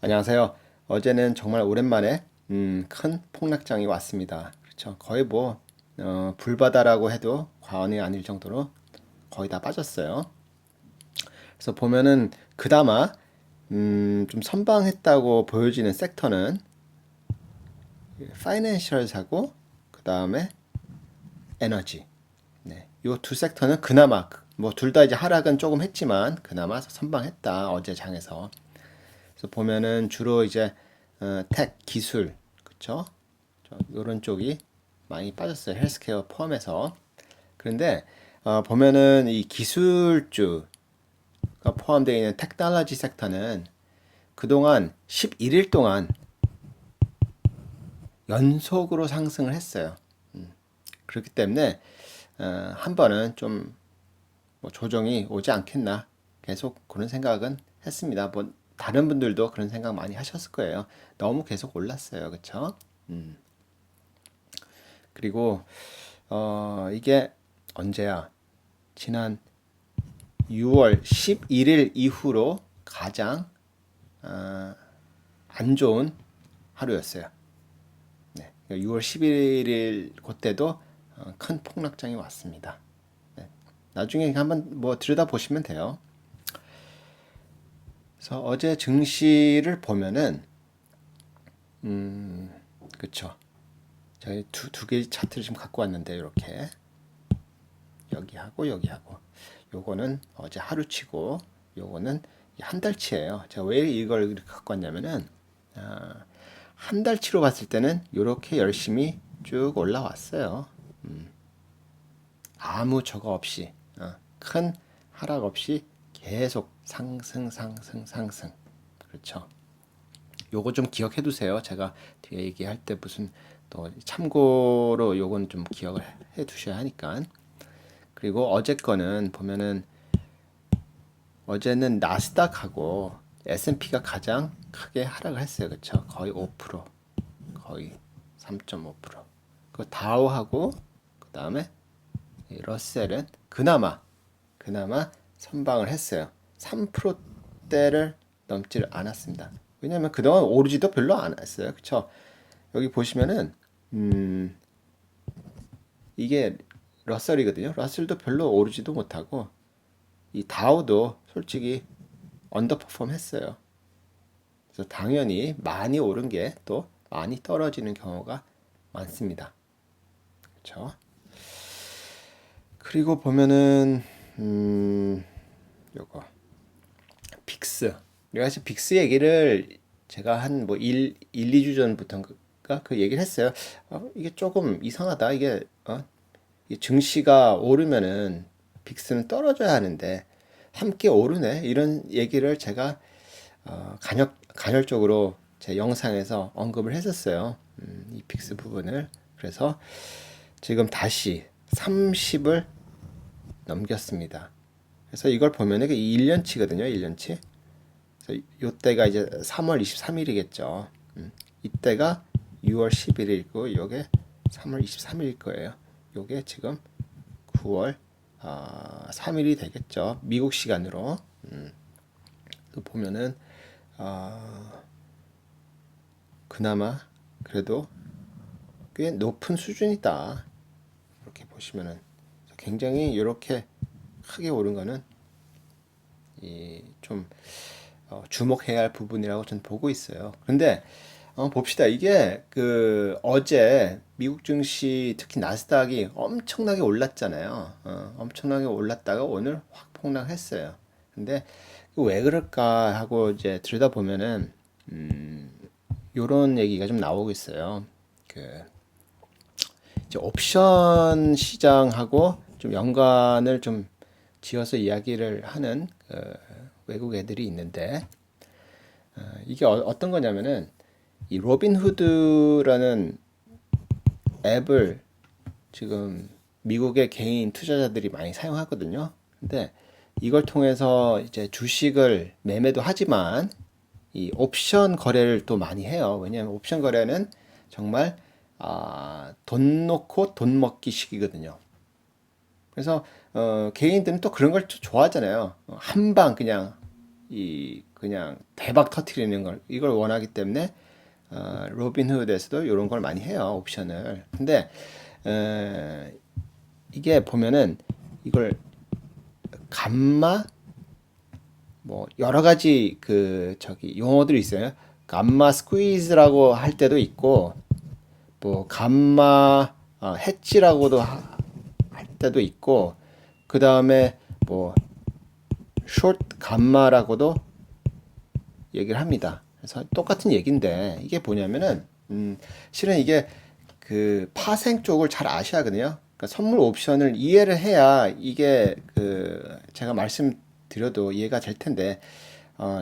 안녕하세요. 어제는 정말 오랜만에 큰 폭락장이 왔습니다. 그렇죠. 거의 뭐 불바다라고 해도 과언이 아닐 정도로 거의 다 빠졌어요. 그래서 보면은 그나마 좀 선방했다고 보여지는 섹터는 파이낸셜하고 그 다음에 에너지. 네, 요 두 섹터는 그나마 뭐 둘 다 이제 하락은 조금 했지만 그나마 선방했다 어제 장에서. 그래서 보면은 주로 이제 텍 기술 그쵸? 이런 쪽이 많이 빠졌어요. 헬스케어 포함해서. 그런데 보면은 이 기술주가 포함되어 있는 테크놀로지 섹터는 그동안 11일 동안 연속으로 상승을 했어요. 그렇기 때문에 한 번은 좀뭐 조정이 오지 않겠나 계속 그런 생각은 했습니다. 뭐 다른 분들도 그런 생각 많이 하셨을 거예요. 너무 계속 올랐어요. 그쵸? 그리고 이게 언제야? 지난 6월 11일 이후로 가장 안 좋은 하루였어요. 네, 6월 11일 그때도 큰 폭락장이 왔습니다. 네, 나중에 한번 뭐 들여다 보시면 돼요. 그래서 어제 증시를 보면은 그쵸. 저희 두 개의 차트를 지금 갖고 왔는데 이렇게 여기하고 여기하고 요거는 어제 하루치고 요거는 한 달치예요. 제가 왜 이걸 이렇게 갖고 왔냐면은 한 달치로 봤을 때는 이렇게 열심히 쭉 올라왔어요. 아무 저거 없이 큰 하락 없이 계속 상승 상승 상승. 그렇죠. 요거 좀 기억해 두세요. 제가 뒤에 얘기할 때 무슨 또 참고로 요건 좀 기억을 해 두셔야 하니까. 그리고 어제 거는 보면은 어제는 나스닥하고 S&P가 가장 크게 하락을 했어요. 그쵸? 거의 5%, 거의 3.5%. 그 다우하고 그 다음에 러셀은 그나마 선방을 했어요. 3%대를 넘지를 않았습니다. 왜냐면 그동안 오르지도 별로 안 했어요. 그쵸? 여기 보시면은 이게 러셀이거든요. 러셀도 별로 오르지도 못하고 이 다우도 솔직히 언더퍼폼 했어요. 그래서 당연히 많이 오른 게 또 많이 떨어지는 경우가 많습니다. 그렇죠? 그리고 보면은 요거 빅스. 내가 사실 빅스 얘기를 제가 한 뭐 2주 전부터인가 그 얘기를 했어요. 이게 조금 이상하다. 이 증시가 오르면은 빅스는 떨어져야 하는데 함께 오르네. 이런 얘기를 제가 간헐적으로 제 영상에서 언급을 했었어요. 이 픽스 부분을. 그래서 지금 다시 30을 넘겼습니다. 그래서 이걸 보면 이게 1년치거든요. 1년치. 그래서 이때가 이제 3월 23일이겠죠. 이때가 6월 11일이고 요게 3월 23일일 거예요. 요게 지금 9월 3일이 되겠죠. 미국 시간으로. 보면은 그나마 그래도 꽤 높은 수준이다. 이렇게 보시면은 굉장히 이렇게 크게 오른 거는 좀 주목해야 할 부분이라고 저는 보고 있어요. 그런데 봅시다. 이게 그 어제 미국 증시 특히 나스닥이 엄청나게 올랐잖아요. 엄청나게 올랐다가 오늘 확 폭락했어요. 근데 왜 그럴까 하고 이제 들여다보면은 요런 얘기가 좀 나오고 있어요. 그 이제 옵션 시장하고 좀 연관을 좀 지어서 이야기를 하는 외국 애들이 있는데 이게 떤 거냐면은 이 로빈후드라는 앱을 지금 미국의 개인 투자자들이 많이 사용하거든요. 근데 이걸 통해서 이제 주식을 매매도 하지만 이 옵션 거래를 또 많이 해요. 왜냐하면 옵션 거래는 정말 돈 놓고 돈 먹기 식이거든요. 그래서 개인들은 또 그런 걸 좋아하잖아요. 한 방 그냥 이 그냥 대박 터트리는 걸 이걸 원하기 때문에 로빈후드에서도 이런 걸 많이 해요. 옵션을. 근데 이게 보면은 이걸 감마 뭐 여러 가지 그 저기 용어들이 있어요. 감마 스퀴즈라고 할 때도 있고 뭐 감마 해치라고도 할 때도 있고 그 다음에 뭐 숏 감마라고도 얘기를 합니다. 그래서 똑같은 얘기인데 이게 뭐냐면은 실은 이게 그 파생 쪽을 잘 아셔야 하거든요. 그러니까 선물 옵션을 이해를 해야 이게 그 제가 말씀드려도 이해가 될 텐데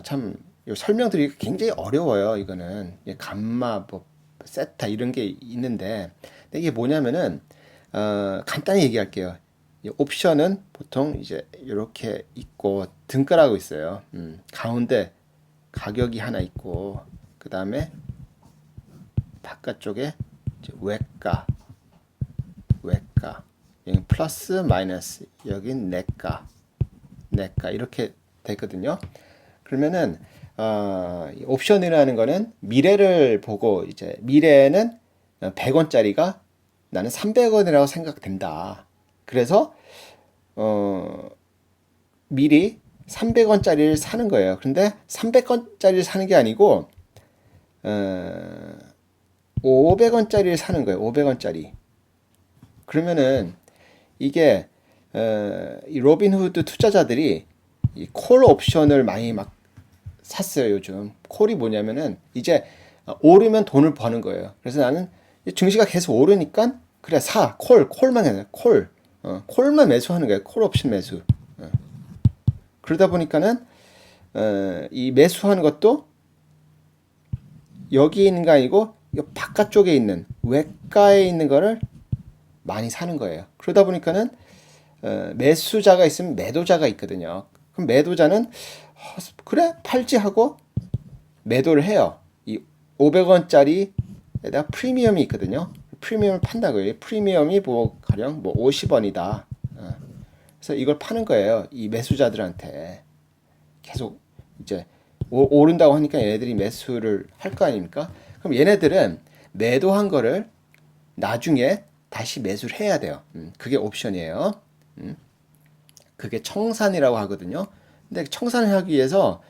참 설명드리기 굉장히 어려워요. 이거는 감마 뭐 세타 이런 게 있는데 근데 이게 뭐냐면은 간단히 얘기할게요. 이 옵션은 보통 이제 이렇게 있고 등가라고 있어요. 가운데 가격이 하나 있고 그 다음에 바깥쪽에 이제 외가 여기 플러스 마이너스 여긴 내가 이렇게 되거든요. 그러면은 이 옵션이라는 거는 미래를 보고 이제 미래에는 100원짜리가 나는 300원이라고 생각된다. 그래서 미리 300원짜리를 사는 거예요. 그런데 300원짜리를 사는 게 아니고 500원짜리를 사는 거예요. 500원짜리. 그러면은 이게 이 로빈후드 투자자들이 이 콜 옵션을 많이 막 샀어요. 요즘 콜이 뭐냐면은 이제 오르면 돈을 버는 거예요. 그래서 나는 증시가 계속 오르니까 그래 사 콜만 해요. 콜만 매수하는 거예요. 콜 옵션 매수. 그러다 보니까는 이 매수하는 것도 여기 있는 거 아니고 이 바깥쪽에 있는 외가에 있는 거를 많이 사는 거예요. 그러다 보니까는 매수자가 있으면 매도자가 있거든요. 그럼 매도자는 그래 팔지 하고 매도를 해요. 이 500원짜리에다 프리미엄이 있거든요. 프리미엄을 판다고요. 프리미엄이 뭐 가령 뭐 50원이다. 그래서 이걸 파는 거예요. 이 매수자들한테 계속 이제 오른다고 하니까 얘네들이 매수를 할 거 아닙니까? 그럼 얘네들은 매도한 거를 나중에 다시 매수를 해야 돼요. 그게 옵션이에요. 그게 청산이라고 하거든요. 근데 청산을 하기 위해서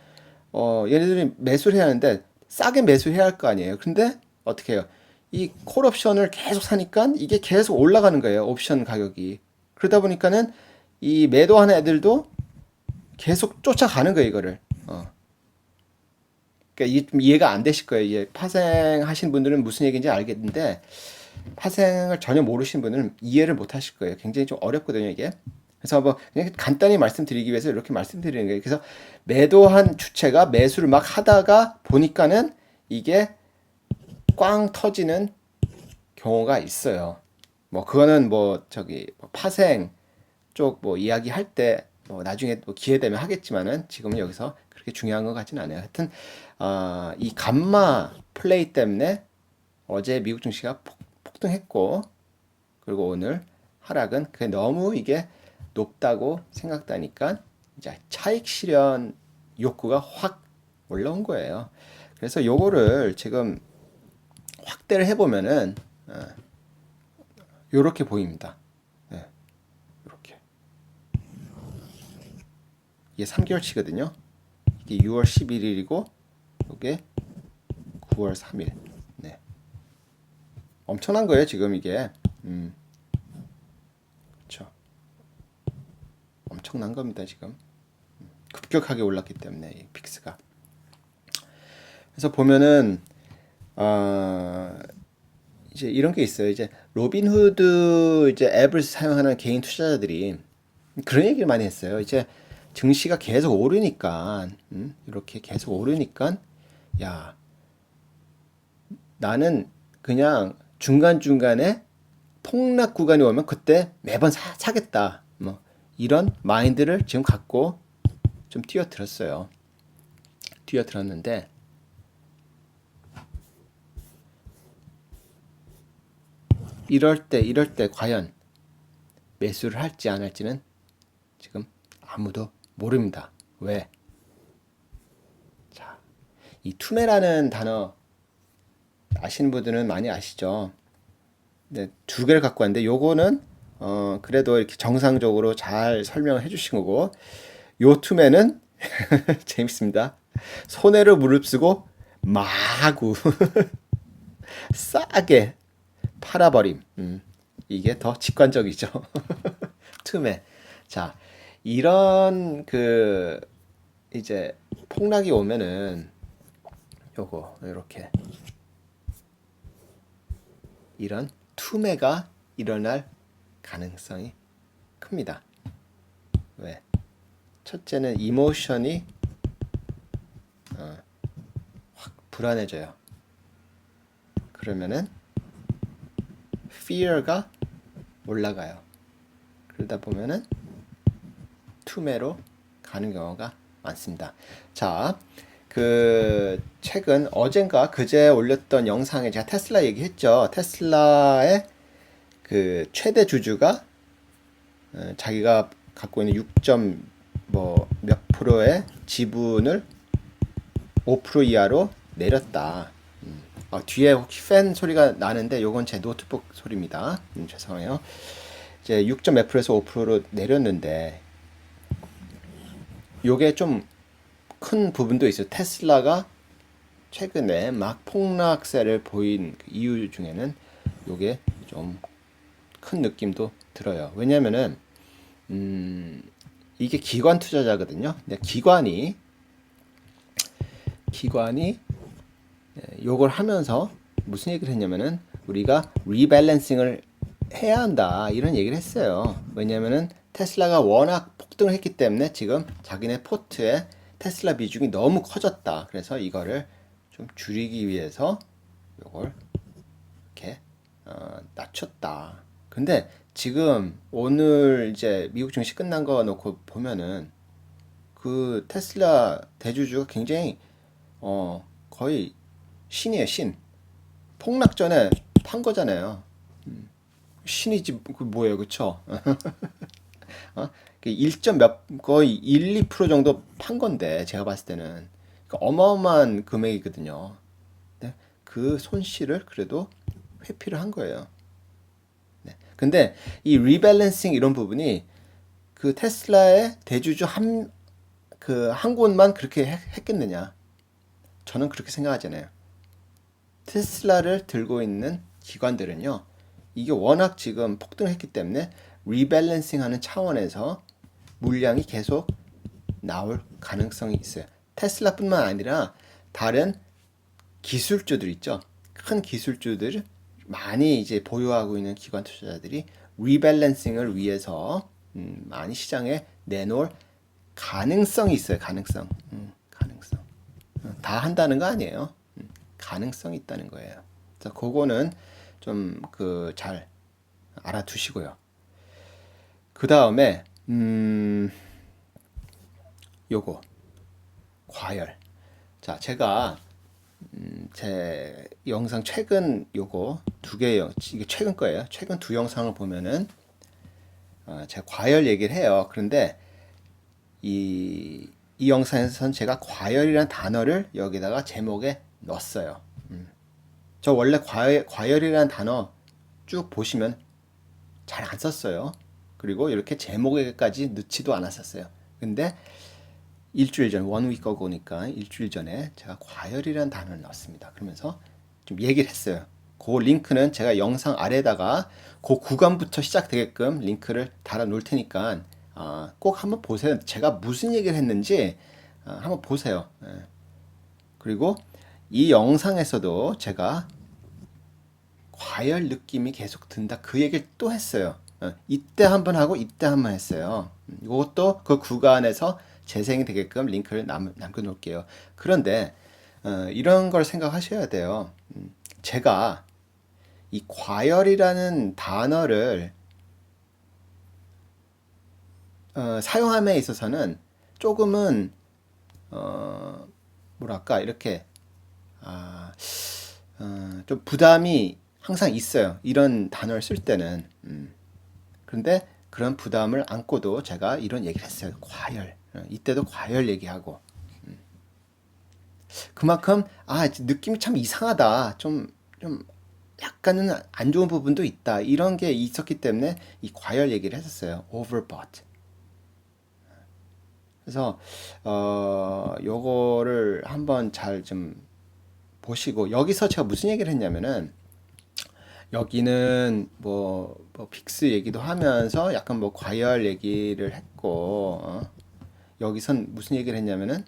얘네들이 매수를 해야 하는데 싸게 매수해야 할 거 아니에요. 근데 어떻게 해요? 이 콜 옵션을 계속 사니까 이게 계속 올라가는 거예요. 옵션 가격이. 그러다 보니까는 이 매도하는 애들도 계속 쫓아가는 거예요, 이거를. 그러니까 이게 좀 이해가 안 되실 거예요. 이게 파생하신 분들은 무슨 얘기인지 알겠는데 파생을 전혀 모르시는 분들은 이해를 못 하실 거예요. 굉장히 좀 어렵거든요, 이게. 그래서 뭐 그냥 간단히 말씀드리기 위해서 이렇게 말씀드리는 거예요. 그래서 매도한 주체가 매수를 막 하다가 보니까는 이게 꽝 터지는 경우가 있어요. 뭐 그거는 뭐 저기 파생 쪽 뭐 이야기할 때 뭐 나중에 또 기회 되면 하겠지만은 지금은 여기서 그렇게 중요한 것 같지는 않아요. 하여튼 이 감마 플레이 때문에 어제 미국 증시가 폭등했고 그리고 오늘 하락은 그게 너무 이게 높다고 생각되니까 이제 차익 실현 욕구가 확 올라온 거예요. 그래서 요거를 지금 확대를 해보면은 요렇게 보입니다. 네, 요렇게 이게 3개월치거든요. 이게 6월 11일이고 이게 9월 3일. 네. 엄청난 거예요, 지금 이게. 그렇죠. 엄청난 겁니다, 지금. 급격하게 올랐기 때문에 이 픽스가. 그래서 보면은 이제 이런 게 있어요. 이제 로빈후드 이제 앱을 사용하는 개인 투자자들이 그런 얘기를 많이 했어요. 이제 증시가 계속 오르니까 이렇게 계속 오르니까 야 나는 그냥 중간중간에 폭락 구간이 오면 그때 매번 사겠다. 뭐 이런 마인드를 지금 갖고 좀 뛰어들었어요. 뛰어들었는데 이럴 때 과연 매수를 할지 안 할지는 지금 아무도 모릅니다. 왜? 이 투매라는 단어 아시는 분들은 많이 아시죠? 네, 두 개를 갖고 왔는데 요거는 그래도 이렇게 정상적으로 잘 설명을 해주신 거고 요 투매는 재밌습니다. 손해를 무릅쓰고 마구 싸게 팔아버림. 이게 더 직관적이죠. 투매. 자, 이런 이제 폭락이 오면은 요거 이렇게 이런 투매가 일어날 가능성이 큽니다. 왜? 첫째는 이모션이 확 불안해져요. 그러면은 fear가 올라가요. 그러다 보면은 투매로 가는 경우가 많습니다. 자, 최근 어젠가 그제 올렸던 영상에 제가 테슬라 얘기했죠. 테슬라의 최대 주주가 자기가 갖고 있는 6점 몇 프로의 지분을 5% 이하로 내렸다. 뒤에 혹시 팬 소리가 나는데 요건 제 노트북 소리입니다. 죄송해요. 이제 6점 몇 프로에서 5%로 내렸는데 요게 좀 큰 부분도 있어요. 테슬라가 최근에 막 폭락세를 보인 이유 중에는 요게 좀 큰 느낌도 들어요. 왜냐면은 이게 기관 투자자거든요. 근데 기관이 요걸 하면서 무슨 얘기를 했냐면은 우리가 리밸런싱을 해야 한다 이런 얘기를 했어요. 왜냐면은 테슬라가 워낙 폭등을 했기 때문에 지금 자기네 포트에 테슬라 비중이 너무 커졌다. 그래서 이거를 좀 줄이기 위해서 요걸 이렇게 낮췄다. 근데 지금 오늘 이제 미국 증시 끝난 거 놓고 보면은 테슬라 대주주가 굉장히 거의 신이에요, 신. 폭락 전에 판 거잖아요. 신이지 뭐예요, 그쵸? 어? 1점 거의 1, 2% 정도 판 건데 제가 봤을 때는 어마어마한 금액이거든요. 네? 그 손실을 그래도 회피를 한 거예요. 네. 근데 이 리밸런싱 이런 부분이 테슬라의 대주주 한 곳만 그렇게 했겠느냐? 저는 그렇게 생각하잖아요. 테슬라를 들고 있는 기관들은요, 이게 워낙 지금 폭등했기 때문에 리밸런싱 하는 차원에서 물량이 계속 나올 가능성이 있어요. 테슬라뿐만 아니라 다른 기술주들 있죠. 큰 기술주들 많이 이제 보유하고 있는 기관 투자자들이 리밸런싱을 위해서 많이 시장에 내놓을 가능성이 있어요. 가능성. 다 한다는 거 아니에요. 가능성이 있다는 거예요. 그래서 그거는 좀 잘 알아두시고요. 그 다음에 요거 과열. 자, 제가 제 영상 최근 요거 두 개요. 이게 최근 거예요. 최근 두 영상을 보면은 제가 과열 얘기를 해요. 그런데 이 영상에서는 제가 과열이라는 단어를 여기다가 제목에 넣었어요. 저 원래 과열이라는 단어 쭉 보시면 잘 안 썼어요. 그리고 이렇게 제목에까지 넣지도 않았었어요. 근데 일주일 전, 원 위크 어고니까 일주일 전에 제가 과열이라는 단어를 넣었습니다. 그러면서 좀 얘기를 했어요. 그 링크는 제가 영상 아래다가 그 구간부터 시작되게끔 링크를 달아 놓을 테니까 꼭 한번 보세요. 제가 무슨 얘기를 했는지 한번 보세요. 그리고 이 영상에서도 제가 과열 느낌이 계속 든다 그 얘기를 또 했어요. 이때 한번 하고 이때 한번 했어요. 이것도 그 구간에서 재생이 되게끔 링크를 남겨 놓을게요. 그런데 이런 걸 생각하셔야 돼요. 제가 이 과열이라는 단어를 사용함에 있어서는 조금은 뭐랄까 이렇게 좀 부담이 항상 있어요. 이런 단어를 쓸 때는. 그런데 그런 부담을 안고도 제가 이런 얘기를 했어요. 과열. 이때도 과열 얘기하고. 그만큼 느낌이 참 이상하다. 좀 약간은 안 좋은 부분도 있다. 이런 게 있었기 때문에 이 과열 얘기를 했었어요. overbought. 그래서 요거를 한번 잘 좀 보시고 여기서 제가 무슨 얘기를 했냐면은 여기는 뭐 빅스 얘기도 하면서 약간 뭐 과열 얘기를 했고 여기선 무슨 얘기를 했냐면은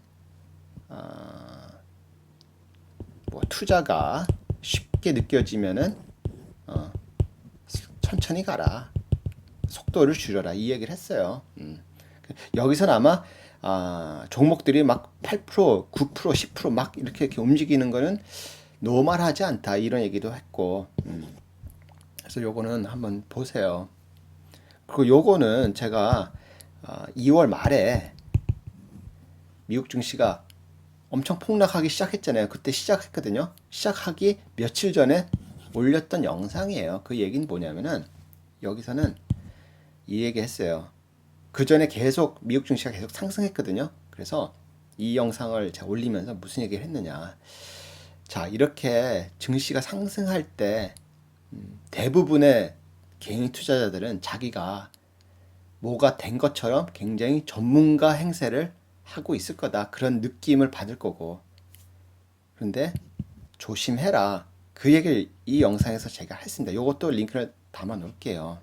뭐 투자가 쉽게 느껴지면은 천천히 가라. 속도를 줄여라. 이 얘기를 했어요. 여기선 아마 종목들이 막 8%, 9%, 10%막 이렇게 움직이는 거는 노멀하지 않다. 이런 얘기도 했고. 그래서 요거는 한번 보세요. 그리고 요거는 제가 2월 말에 미국 증시가 엄청 폭락하기 시작했잖아요. 그때 시작했거든요. 시작하기 며칠 전에 올렸던 영상이에요. 그 얘기는 뭐냐면은 여기서는 이 얘기 했어요. 그 전에 계속 미국 증시가 계속 상승했거든요. 그래서 이 영상을 제가 올리면서 무슨 얘기를 했느냐. 자, 이렇게 증시가 상승할 때 대부분의 개인 투자자들은 자기가 뭐가 된 것처럼 굉장히 전문가 행세를 하고 있을 거다. 그런 느낌을 받을 거고. 그런데 조심해라. 그 얘기를 이 영상에서 제가 했습니다. 이것도 링크를 담아 놓을게요.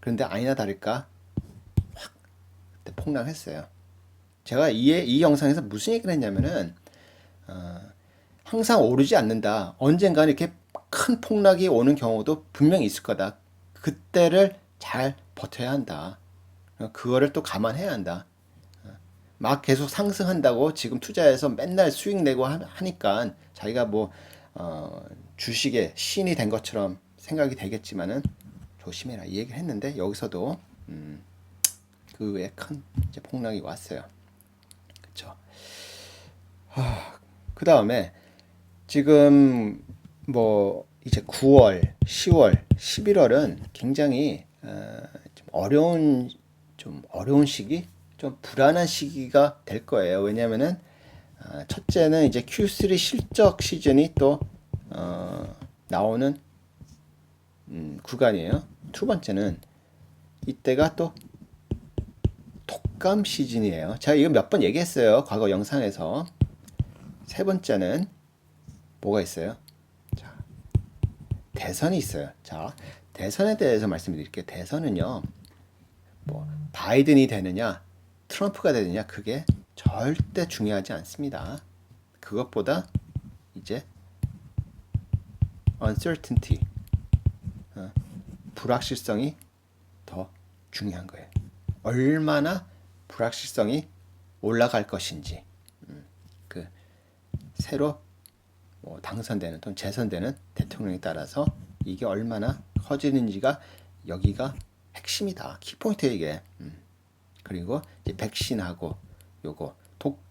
그런데 아니나 다를까 확 그때 폭락했어요. 제가 이 영상에서 무슨 얘기를 했냐면은 항상 오르지 않는다. 언젠가 이렇게 큰 폭락이 오는 경우도 분명히 있을 거다. 그때를 잘 버텨야 한다. 그거를 또 감안해야 한다. 막 계속 상승한다고 지금 투자해서 맨날 수익 내고 하니까 자기가 뭐 주식의 신이 된 것처럼 생각이 되겠지만은 조심해라 이 얘기를 했는데 여기서도 그 외에 큰 이제 폭락이 왔어요. 그쵸? 그 다음에 지금 뭐 이제 9월, 10월, 11월은 굉장히 좀 어려운 시기, 좀 불안한 시기가 될 거예요. 왜냐면은 첫째는 이제 Q3 실적 시즌이 또 나오는 구간이에요. 두 번째는 이때가 또 독감 시즌이에요. 제가 이거 몇 번 얘기했어요. 과거 영상에서. 세 번째는 뭐가 있어요? 자, 대선이 있어요. 자, 대선에 대해서 말씀드릴게요. 대선은요, 뭐 바이든이 되느냐, 트럼프가 되느냐, 그게 절대 중요하지 않습니다. 그것보다 이제 uncertainty, 불확실성이 더 중요한 거예요. 얼마나 불확실성이 올라갈 것인지, 그 새로 뭐 당선되는 또는 재선되는 대통령에 따라서 이게 얼마나 커지는지가 여기가 핵심이다. 키포인트 이게. 그리고 이제 백신하고 요거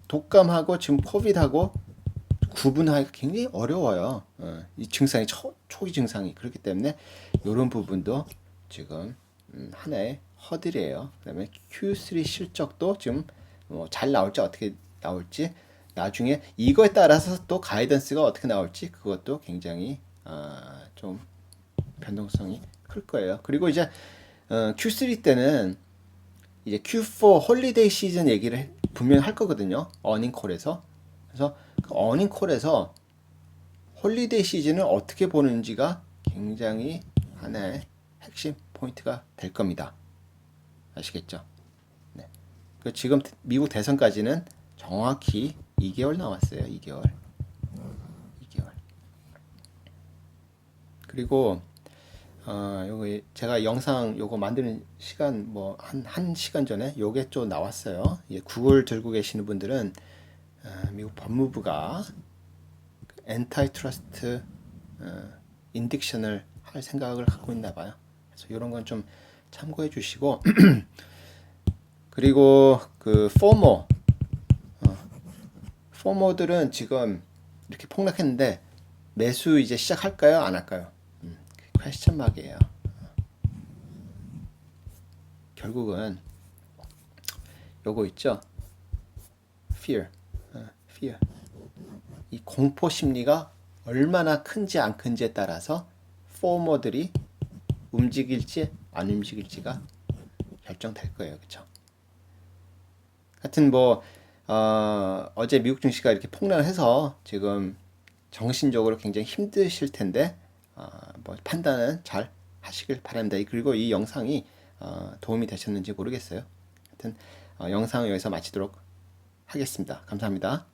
독감하고 지금 코비드하고 구분하기가 굉장히 어려워요. 이 증상이 초기 증상이 그렇기 때문에 이런 부분도 지금 하나의 허들이에요. 그다음에 Q3 실적도 지금 잘 나올지 어떻게 나올지 나중에 이거에 따라서 또 가이던스가 어떻게 나올지 그것도 굉장히 좀 변동성이 클 거예요. 그리고 이제 Q3 때는 이제 Q4 홀리데이 시즌 얘기를 분명히 할 거거든요. 어닝콜에서. 그래서 그 어닝콜에서 홀리데이 시즌을 어떻게 보는지가 굉장히 하나의 핵심 포인트가 될 겁니다. 아시겠죠? 네. 그 지금 미국 대선까지는 정확히 2개월 나왔어요. 2개월. 2개월. 그리고 요거 제가 영상 요거 만드는 시간 뭐 한 시간 전에 요게 좀 나왔어요. 예, 구글 들고 계시는 분들은 미국 법무부가 엔타이 트러스트 인딕션을 할 생각을 갖고 있나 봐요. 그래서 이런 건 좀 참고해 주시고 그리고 그 포모들은 지금 이렇게 폭락했는데 매수 이제 시작할까요? 안 할까요? 퀘스천 마크예요. 결국은 요거 있죠? fear. 이 공포 심리가 얼마나 큰지 안 큰지에 따라서 포머들이 움직일지 안 움직일지가 결정될 거예요. 그렇죠? 하여튼 뭐 어제 미국 증시가 이렇게 폭락을 해서 지금 정신적으로 굉장히 힘드실 텐데 뭐 판단은 잘 하시길 바랍니다. 그리고 이 영상이 도움이 되셨는지 모르겠어요. 하여튼 영상을 여기서 마치도록 하겠습니다. 감사합니다.